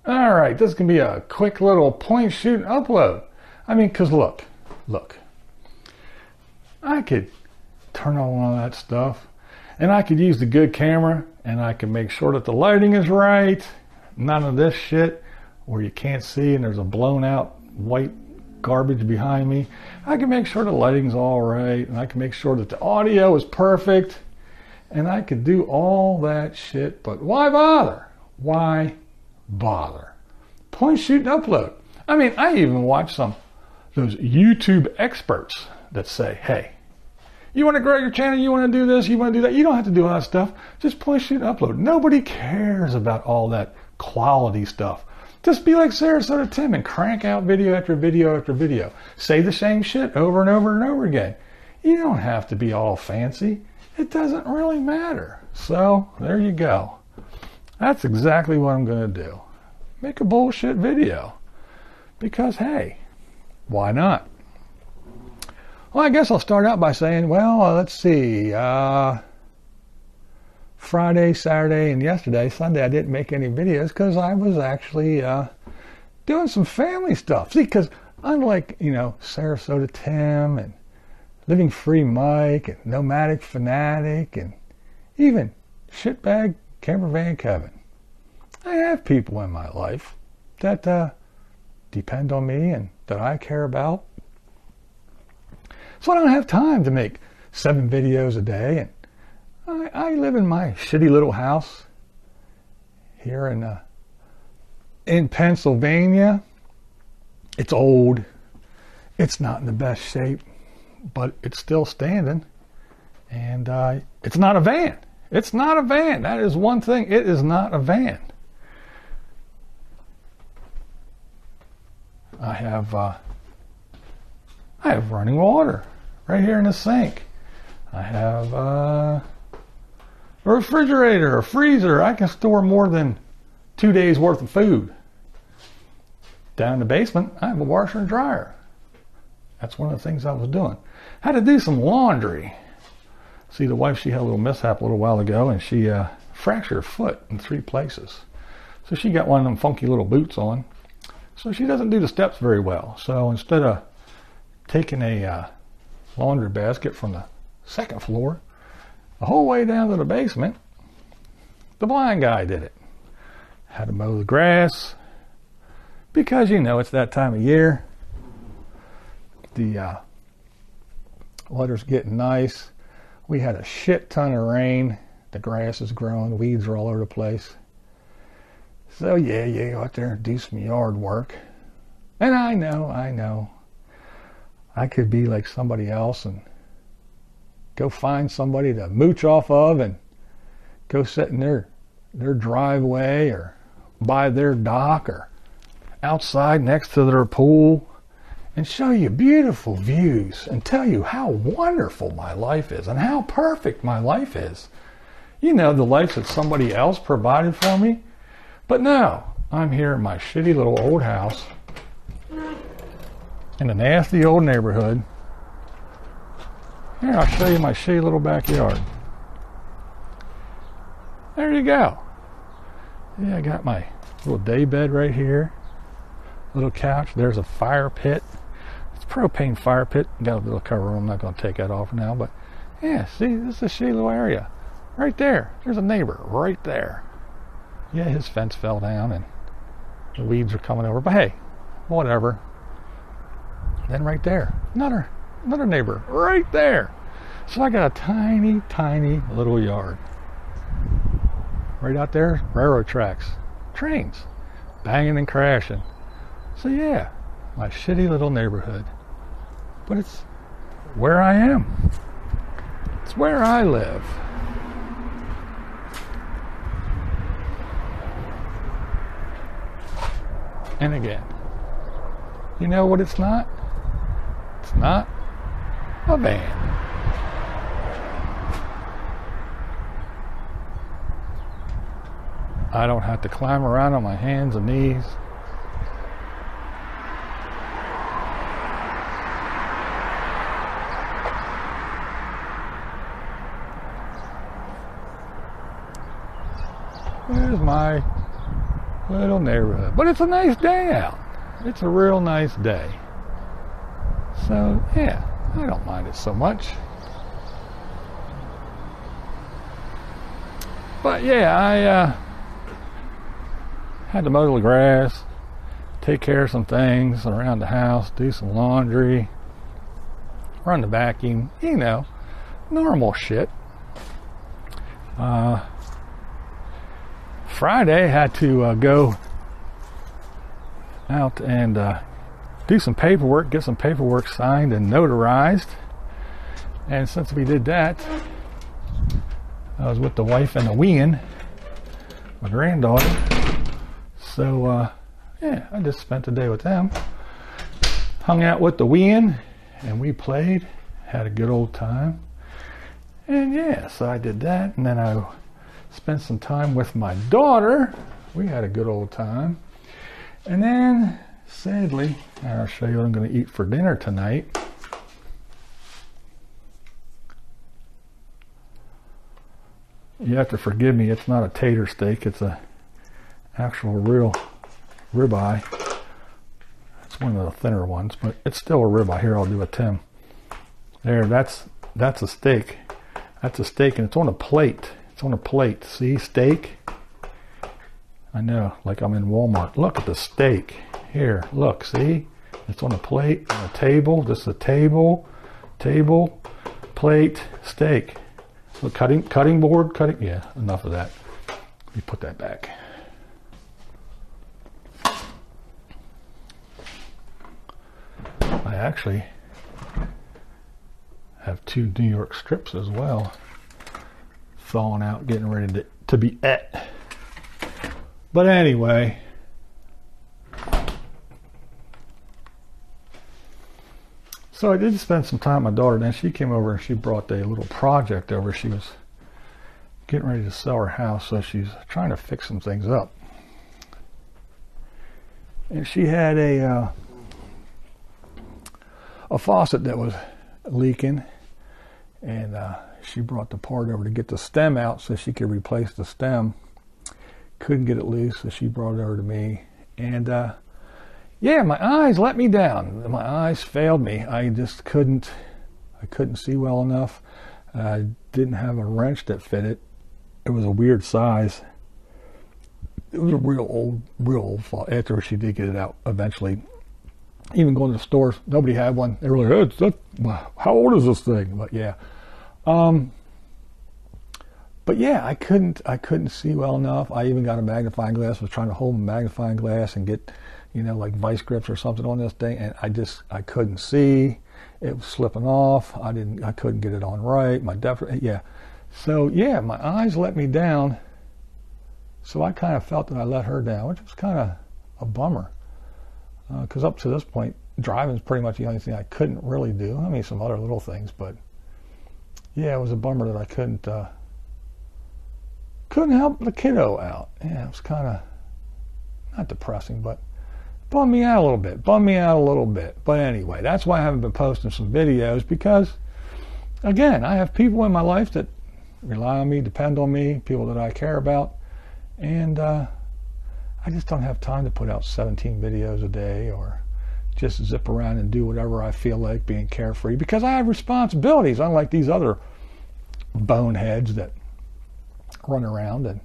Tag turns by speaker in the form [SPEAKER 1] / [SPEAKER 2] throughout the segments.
[SPEAKER 1] All right, this can be a quick little point shoot and upload. I mean, because look, I could turn on all that stuff and I could use the good camera and I can make sure that the lighting is right. None of this shit where you can't see and there's a blown out white garbage behind me. I can make sure the lighting's all right and I can make sure that the audio is perfect and I could do all that shit, but why bother? Why bother? Point, shoot, and upload. I mean, I even watch those YouTube experts that say, hey, you want to grow your channel, you want to do this, you want to do that, you don't have to do all that stuff. Just point, shoot, and upload. Nobody cares about all that quality stuff. Just be like Sarasota Tim and crank out video after video after video. Say the same shit over and over and over again. You don't have to be all fancy. It doesn't really matter. So, there you go. That's exactly what I'm going to do. Make a bullshit video. Because, hey, why not? Well, I guess I'll start out by saying, well, let's see. Friday, Saturday, and yesterday, Sunday, I didn't make any videos because I was actually doing some family stuff. See, because unlike, Sarasota Tim and Living Free Mike and Nomadic Fanatic and even Shitbag Campervan Kevin, I have people in my life that depend on me and that I care about. So I don't have time to make 7 videos a day. And I live in my shitty little house here in Pennsylvania. It's old. It's not in the best shape, but it's still standing. And it's not a van. It's not a van. That is one thing. It is not a van. I have running water right here in the sink. I have a refrigerator, a freezer. I can store more than 2 days worth of food. Down in the basement, I have a washer and dryer. That's one of the things I was doing. Had to do some laundry. See, the wife, she had a little mishap a little while ago, and she fractured her foot in 3 places. So she got one of them funky little boots on. So she doesn't do the steps very well. So instead of taking a laundry basket from the 2nd floor the whole way down to the basement, the blind guy did it. Had to mow the grass because, it's that time of year. The weather's getting nice. We had a shit ton of rain. The grass is growing. Weeds are all over the place. So yeah, you go out there and do some yard work. And I know. I could be like somebody else and go find somebody to mooch off of and go sit in their driveway or by their dock or outside next to their pool and show you beautiful views and tell you how wonderful my life is and how perfect my life is. The life that somebody else provided for me. But no, I'm here in my shitty little old house in a nasty old neighborhood. Here, I'll show you my shitty little backyard. There you go. Yeah, I got my little day bed right here. Little couch. There's a fire pit. It's a propane fire pit. Got a little cover. I'm not going to take that off now. But yeah, see, this is a shitty little area. Right there. There's a neighbor right there. Yeah, his fence fell down and the weeds are coming over. But hey, whatever. Then right there, another neighbor right there. So I got a tiny, tiny little yard. Right out there, railroad tracks, trains, banging and crashing. So yeah, my shitty little neighborhood. But it's where I am. It's where I live. And again, you know what it's not? It's not a van. I don't have to climb around on my hands and knees. There's my Little neighborhood. But it's a nice day out. It's a real nice day. So, yeah, I don't mind it so much. But, yeah, I had to mow the grass, take care of some things around the house, do some laundry, run the vacuum, you know, normal shit. Friday, had to go out and do some paperwork, get some paperwork signed and notarized. And since we did that, I was with the wife and the wean, my granddaughter. So, yeah, I just spent the day with them. Hung out with the wean, and we played, had a good old time. And yeah, so I did that, and then I spent some time with my daughter. We had a good old time. And then, sadly, I'll show you what I'm going to eat for dinner tonight. You have to forgive me, it's not a tater steak, it's a actual real ribeye. It's one of the thinner ones, but it's still a ribeye. Here, I'll do a Tim. There, that's a steak. That's a steak, and it's on a plate. It's on a plate. See, steak? I know, like I'm in Walmart. Look at the steak. Here, look, see? It's on a plate, on a table. This is a table, plate, steak. Look, cutting board, yeah, enough of that. Let me put that back. I actually have 2 New York strips as well, thawing out, getting ready to be ate. But anyway, so I did spend some time with my daughter. Then she came over and she brought a little project over. She was getting ready to sell her house, so she's trying to fix some things up. And she had a faucet that was leaking, and she brought the part over to get the stem out so she could replace the stem. Couldn't get it loose, so she brought it over to me. And yeah, my eyes let me down. My eyes failed me. I just couldn't see well enough. I didn't have a wrench that fit it. It was a weird size. It was a real old faucet. After she did get it out eventually, even going to the stores, nobody had one. They were like, hey, how old is this thing? But yeah. But yeah, I couldn't see well enough. I even got a magnifying glass. I was trying to hold a magnifying glass and get, you know, like vice grips or something on this thing, and I couldn't see. It was slipping off. I couldn't get it on right. Yeah. So yeah, my eyes let me down. So I kind of felt that I let her down, which was kind of a bummer. Because up to this point, driving is pretty much the only thing I couldn't really do. I mean, some other little things, but yeah, it was a bummer that I couldn't help the kiddo out. Yeah, it was kind of not depressing, but bummed me out a little bit. But anyway, that's why I haven't been posting some videos, because again, I have people in my life that rely on me, depend on me, people that I care about, and I just don't have time to put out 17 videos a day or just zip around and do whatever I feel like, being carefree, because I have responsibilities, unlike these other boneheads that run around and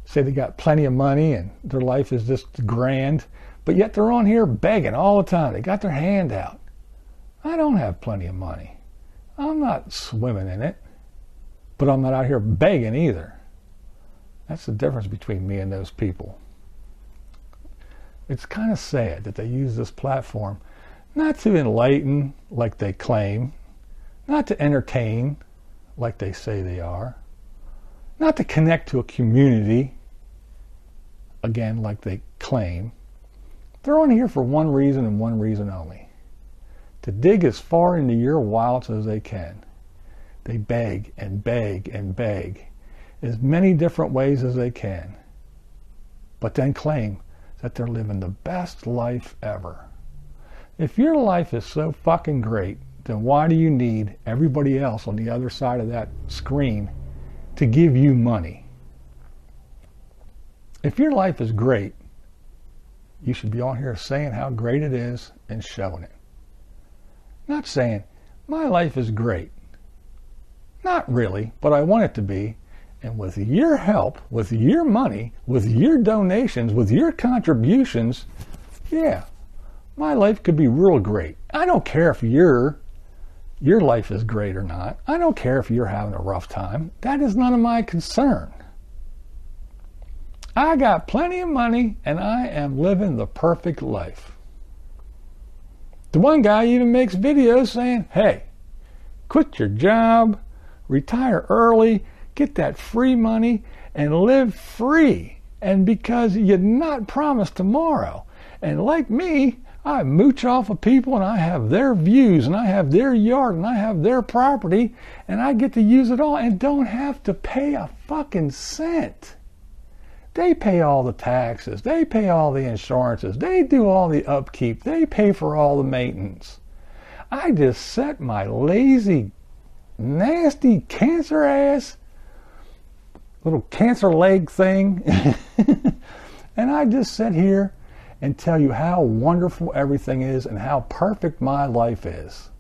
[SPEAKER 1] say they got plenty of money and their life is just grand, but yet they're on here begging all the time. They got their hand out. I don't have plenty of money. I'm not swimming in it, but I'm not out here begging either. That's the difference between me and those people. It's kind of sad that they use this platform not to enlighten like they claim, not to entertain like they say they are, not to connect to a community, again, like they claim. They're on here for one reason and one reason only: to dig as far into your wallets as they can. They beg and beg and beg as many different ways as they can, but then claim that they're living the best life ever. If your life is so fucking great, then why do you need everybody else on the other side of that screen to give you money? If your life is great, you should be on here saying how great it is and showing it. Not saying, my life is great. Not really, but I want it to be. And with your help, with your money, with your donations, with your contributions, yeah, my life could be real great. I don't care if your life is great or not. I don't care if you're having a rough time. That is none of my concern. I got plenty of money and I am living the perfect life. The one guy even makes videos saying, hey, quit your job, retire early, get that free money, and live free. And because you're not promised tomorrow. And like me, I mooch off of people and I have their views and I have their yard and I have their property and I get to use it all and don't have to pay a fucking cent. They pay all the taxes. They pay all the insurances. They do all the upkeep. They pay for all the maintenance. I just set my lazy, nasty, cancer ass, little cancer leg thing, and I just sit here and tell you how wonderful everything is and how perfect my life is.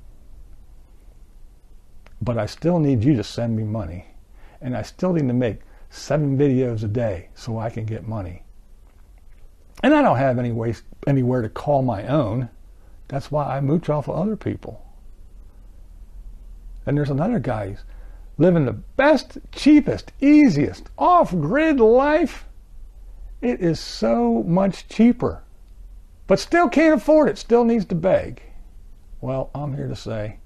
[SPEAKER 1] But I still need you to send me money. And I still need to make 7 videos a day so I can get money. And I don't have anywhere to call my own. That's why I mooch off of other people. And there's another guy who's living the best, cheapest, easiest, off-grid life. It is so much cheaper. But still can't afford it, still needs to beg. Well, I'm here to say,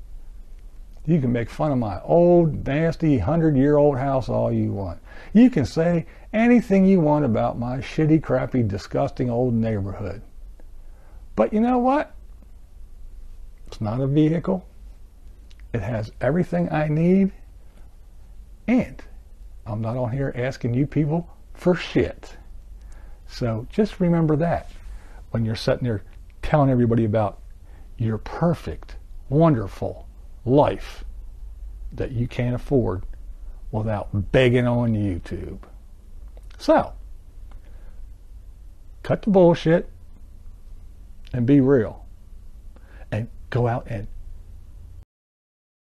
[SPEAKER 1] you can make fun of my old, nasty, 100-year-old house all you want. You can say anything you want about my shitty, crappy, disgusting old neighborhood. But you know what? It's not a vehicle. It has everything I need. And I'm not on here asking you people for shit. So just remember that when you're sitting there telling everybody about your perfect, wonderful life that you can't afford without begging on YouTube. So, cut the bullshit and be real. And go out and